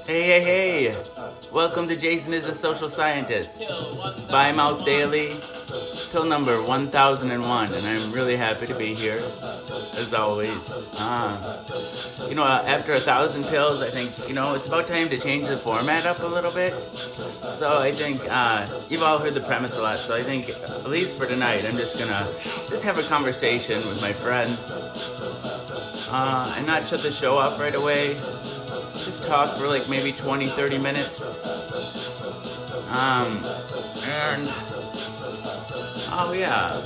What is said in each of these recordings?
Hey, hey, hey! Welcome to Jason is a Social Scientist. By Mouth Daily, pill number 1001, and I'm really happy to be here, as always. After 1,000 pills, I think, it's about time to change the format up a little bit. So I think, you've all heard the premise a lot, so I think, at least for tonight, I'm just gonna have a conversation with my friends, and not shut the show off right away. Just talk for like maybe 20, 30 minutes. And oh yeah.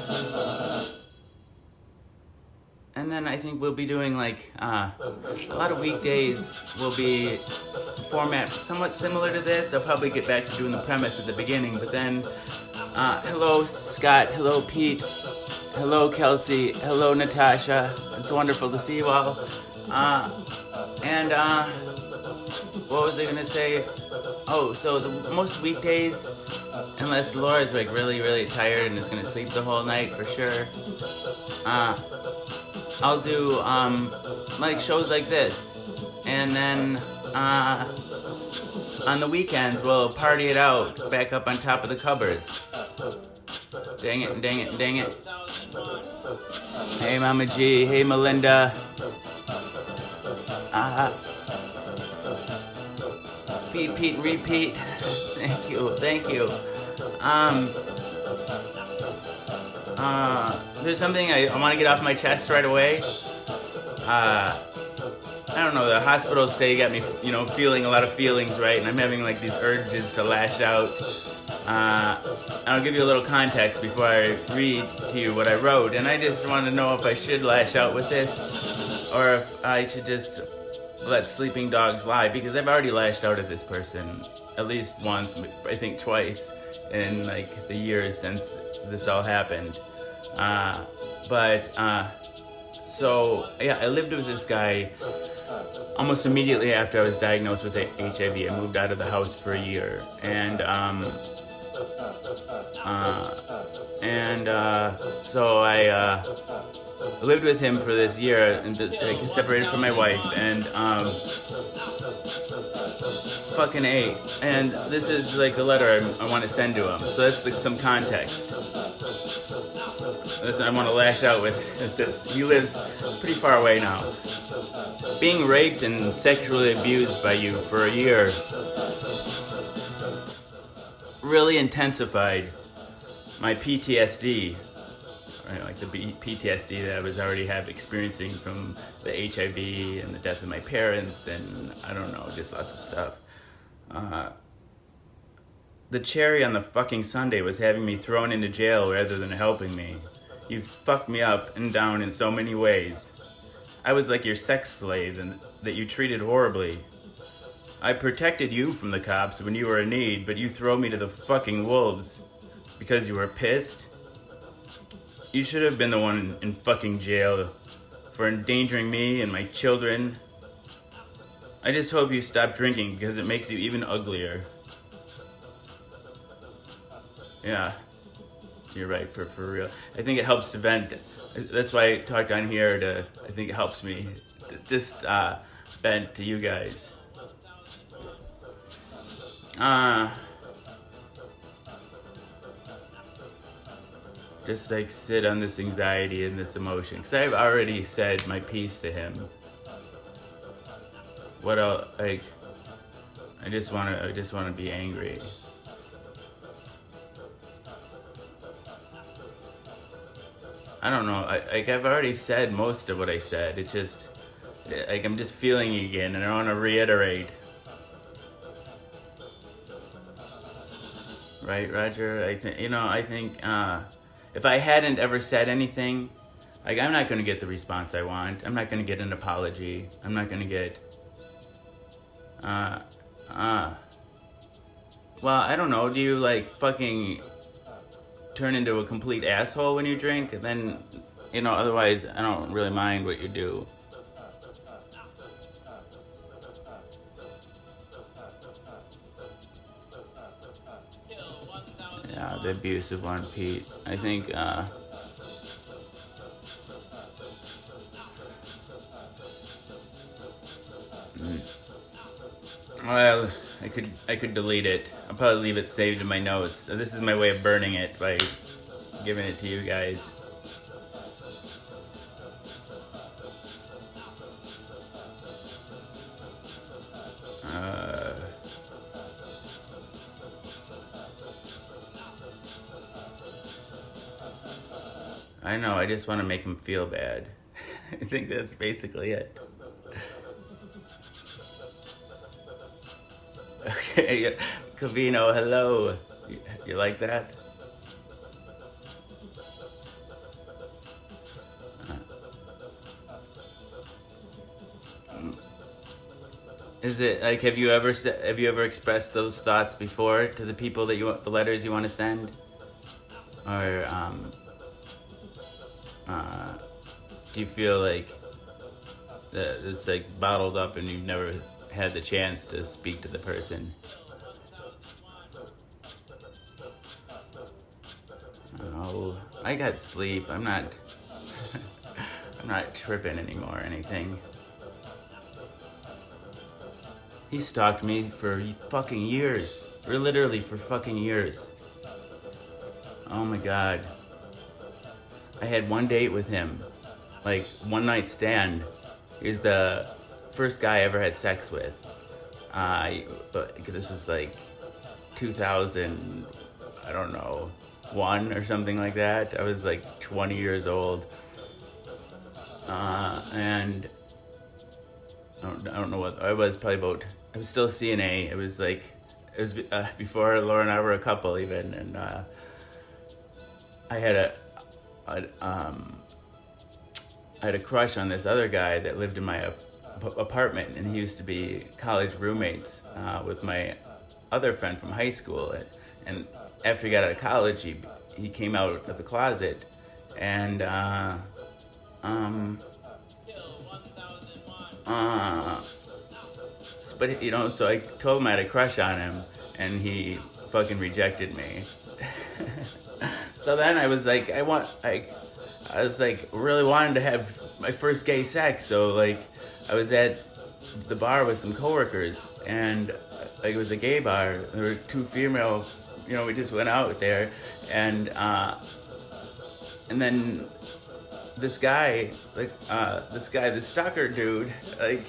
And then I think we'll be doing like a lot of weekdays will be format somewhat similar to this. I'll probably get back to doing the premise at the beginning, but then hello Scott, hello Pete, hello Kelsey, hello Natasha. It's wonderful to see you all. What was I gonna say? Oh, so most weekdays, unless Laura's like really, really tired and is gonna sleep the whole night for sure, I'll do like shows like this, and then on the weekends we'll party it out back up on top of the cupboards. Dang it, dang it, dang it. Hey Mama G, hey Melinda. Pete, repeat. Thank you. There's something I want to get off my chest right away. I don't know, the hospital stay got me, feeling a lot of feelings, right? And I'm having like these urges to lash out. I'll give you a little context before I read to you what I wrote. And I just want to know if I should lash out with this, or if I should just let sleeping dogs lie, because I've already lashed out at this person at least once, I think twice, in like the years since this all happened. So yeah, I lived with this guy almost immediately after I was diagnosed with HIV. I moved out of the house for a year, and so I lived with him for this year, and like separated from my wife, and fucking A. And this is like the letter I want to send to him. So that's like some context. Listen, I want to lash out with this. He lives pretty far away now. Being raped and sexually abused by you for a year really intensified my PTSD. Right, like the PTSD that I was already experiencing from the HIV and the death of my parents, and I don't know, just lots of stuff. The cherry on the fucking sundae was having me thrown into jail rather than helping me. You fucked me up and down in so many ways. I was like your sex slave and that you treated horribly. I protected you from the cops when you were in need, but you throw me to the fucking wolves because you were pissed. You should have been the one in fucking jail for endangering me and my children. I just hope you stop drinking because it makes you even uglier. Yeah, you're right, for real. I think it helps to vent. That's why I talked on here I think it helps me to just vent to you guys. Just like sit on this anxiety and this emotion, because I've already said my piece to him. What else? Like, I just want to be angry. I don't know. I've already said most of what I said. It just like I'm just feeling again, and I want to reiterate. Right, Roger? I think if I hadn't ever said anything, like I'm not going to get the response I want. I'm not going to get an apology. I'm not going to get well, I don't know. Do you like fucking turn into a complete asshole when you drink? And then, otherwise I don't really mind what you do. Yeah, the abusive one, Pete. I think, Well, I could delete it. I'll probably leave it saved in my notes. So this is my way of burning it by giving it to you guys. I know, I just want to make him feel bad. I think that's basically it. Okay, Cavino, hello. You like that? Is it like have you ever expressed those thoughts before to the people that the letters you want to send, or do you feel like that it's like bottled up and you've never had the chance to speak to the person? Oh, I got sleep. I'm not I'm not tripping anymore or anything. He stalked me for fucking years. Literally for fucking years. Oh my god. I had one date with him. Like, one night stand. He was the first guy I ever had sex with. But this was like 2000, I don't know, 1 or something like that. I was like 20 years old. And I don't know what I was, probably about, I was still CNA. It was before Laura and I were a couple even, and I had a crush on this other guy that lived in my apartment, and he used to be college roommates with my other friend from high school. And after he got out of college, he came out of the closet, and but you know, so I told him I had a crush on him, and he fucking rejected me. So then I was like, I was like really wanting to have my first gay sex. So like, I was at the bar with some coworkers, and like it was a gay bar. There were 2 female, you know, we just went out there, and then this guy, this stalker dude, like,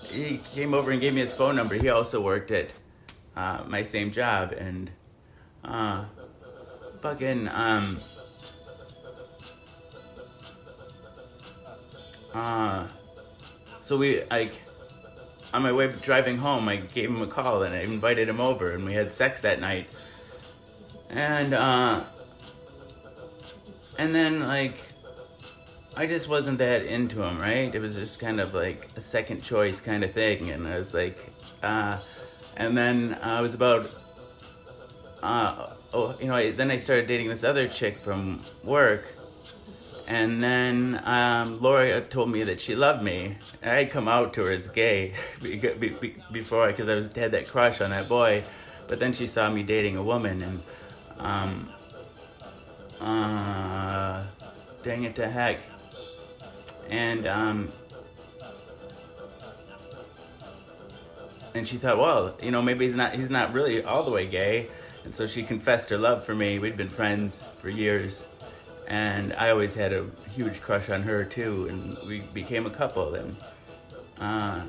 he came over and gave me his phone number. He also worked at my same job, and so we, like, on my way driving home, I gave him a call and I invited him over, and we had sex that night. And then, like, I just wasn't that into him, right? It was just kind of like a second choice kind of thing, and I was like, and then I was about, then I started dating this other chick from work, and then Laura told me that she loved me, and I had come out to her as gay before, because I had that crush on that boy, but then she saw me dating a woman, and dang it to heck. And she thought, well, you know, maybe he's not really all the way gay. And so she confessed her love for me. We'd been friends for years, and I always had a huge crush on her too, and we became a couple. Yeah,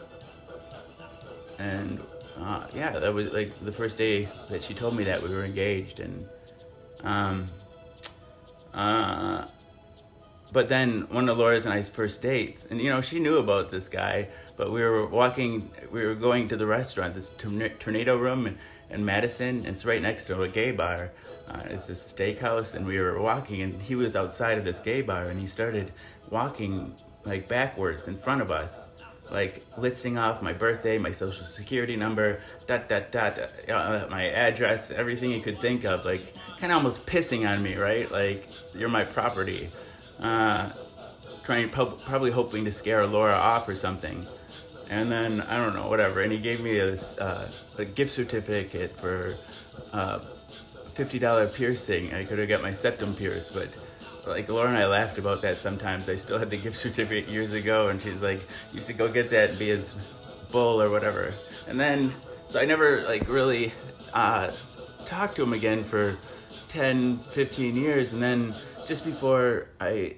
that was like the first day that she told me that we were engaged. And but then one of Laura's and I's first dates, and you know, she knew about this guy, but we were going to the restaurant, this Tornado Room in Madison. It's right next to a gay bar. It's a steakhouse, and we were walking, and he was outside of this gay bar, and he started walking like backwards in front of us, like listing off my birthday, my social security number, my address, everything he could think of, like kind of almost pissing on me, right? Like, you're my property. Probably hoping to scare Laura off or something. And then, I don't know, whatever. And he gave me a gift certificate for $50 piercing. I could have got my septum pierced, but like Laura and I laughed about that sometimes. I still had the gift certificate years ago, and she's like, you should go get that and be his bull or whatever. And then, So I never like really talked to him again for 10, 15 years. And then just before I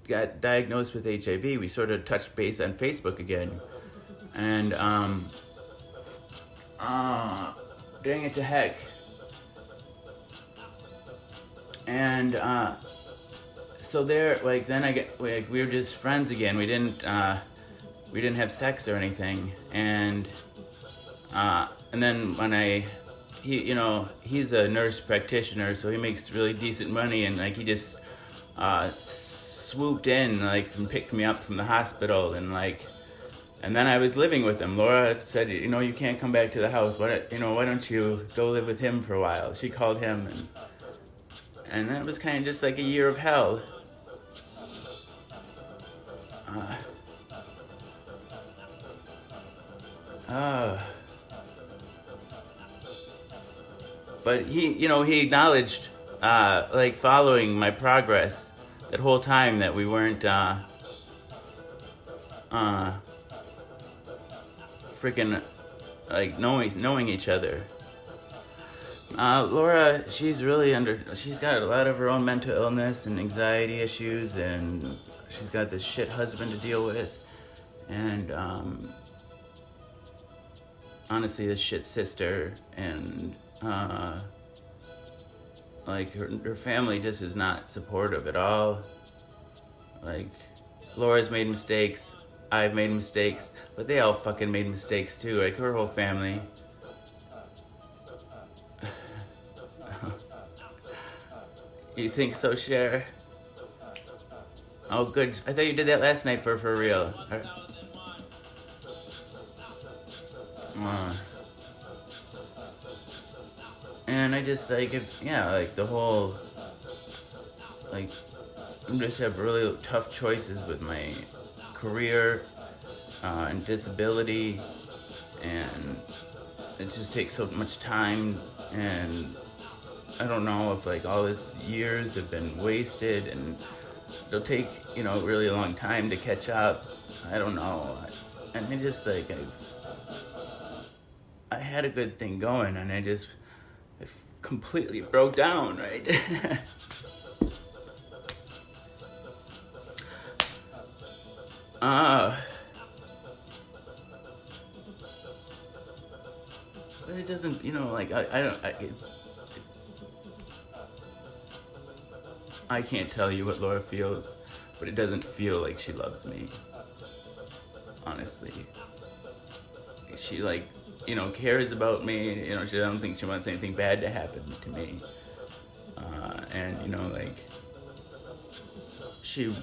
got diagnosed with HIV, we sort of touched base on Facebook again. And dang it to heck. And so there, like, then we were just friends again. We didn't have sex or anything. And then when he's a nurse practitioner, so he makes really decent money, and like he just swooped in like and picked me up from the hospital, and then I was living with him. Laura said, you can't come back to the house. Why don't you go live with him for a while? She called him, and that was kind of just like a year of hell. But he acknowledged, like, following my progress that whole time that we weren't, freaking, like, knowing each other. Laura, she's got a lot of her own mental illness and anxiety issues, and she's got this shit husband to deal with, and, honestly, this shit sister, and, like, her family just is not supportive at all. Like, Laura's made mistakes, I've made mistakes, but they all fucking made mistakes too, like her whole family. You think so, Cher? Oh, good. I thought you did that last night for real. And I just, like, the whole, like, I just have really tough choices with my career and disability, and it just takes so much time, and I don't know if, like, all these years have been wasted, and it'll take, really a long time to catch up. I don't know. And I just, like, I had a good thing going, and I completely broke down, right? But it doesn't, I can't tell you what Laura feels, but it doesn't feel like she loves me. Honestly. She, like, cares about me. I don't think she wants anything bad to happen to me. And, like, she,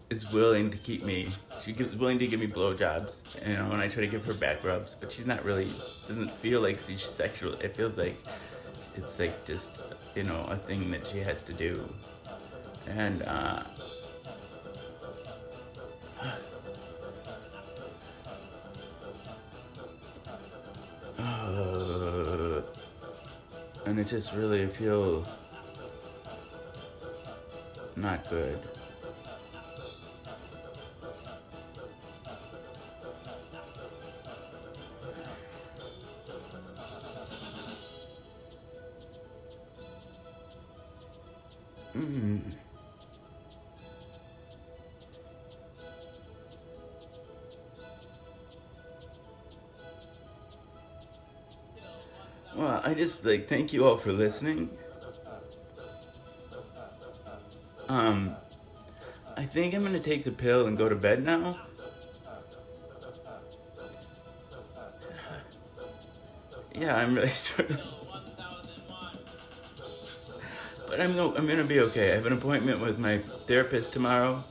is willing to keep me. She's willing to give me blowjobs, and I try to give her back rubs, but she's not really, doesn't feel like she's sexual. It feels like it's like just, a thing that she has to do. And, and it just really feel not good. Well, I just, like, thank you all for listening. I think I'm gonna take the pill and go to bed now. Yeah, I'm really struggling. But I'm gonna be okay. I have an appointment with my therapist tomorrow.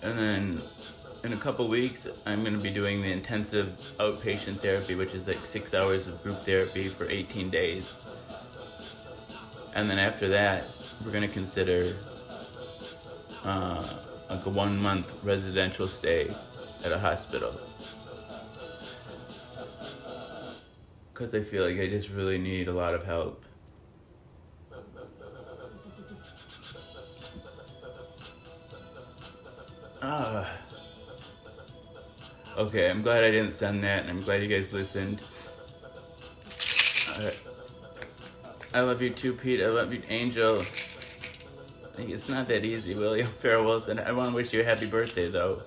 And then in a couple weeks, I'm going to be doing the intensive outpatient therapy, which is like 6 hours of group therapy for 18 days. And then after that, we're going to consider like a 1 month residential stay at a hospital. Because I feel like I just really need a lot of help. Okay, I'm glad I didn't send that, and I'm glad you guys listened. I love you too, Pete. I love you, Angel. It's not that easy, William Farrell Wilson. I want to wish you a happy birthday, though.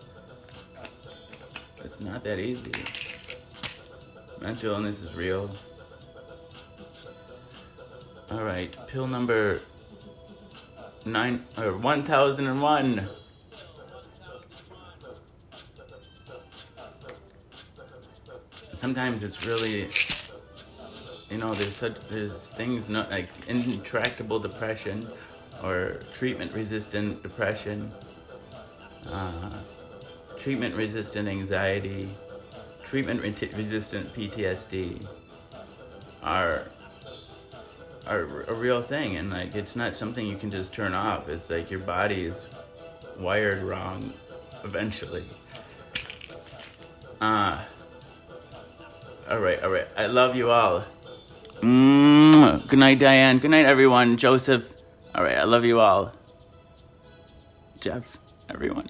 It's not that easy. Mental illness is real. All right, pill number 1001. Sometimes it's really, there's things not like intractable depression or treatment-resistant depression, treatment-resistant anxiety, treatment-resistant PTSD are a real thing, and like it's not something you can just turn off. It's like your body is wired wrong eventually. All right. I love you all. Good night, Diane. Good night, everyone. Joseph. All right, I love you all. Jeff, everyone.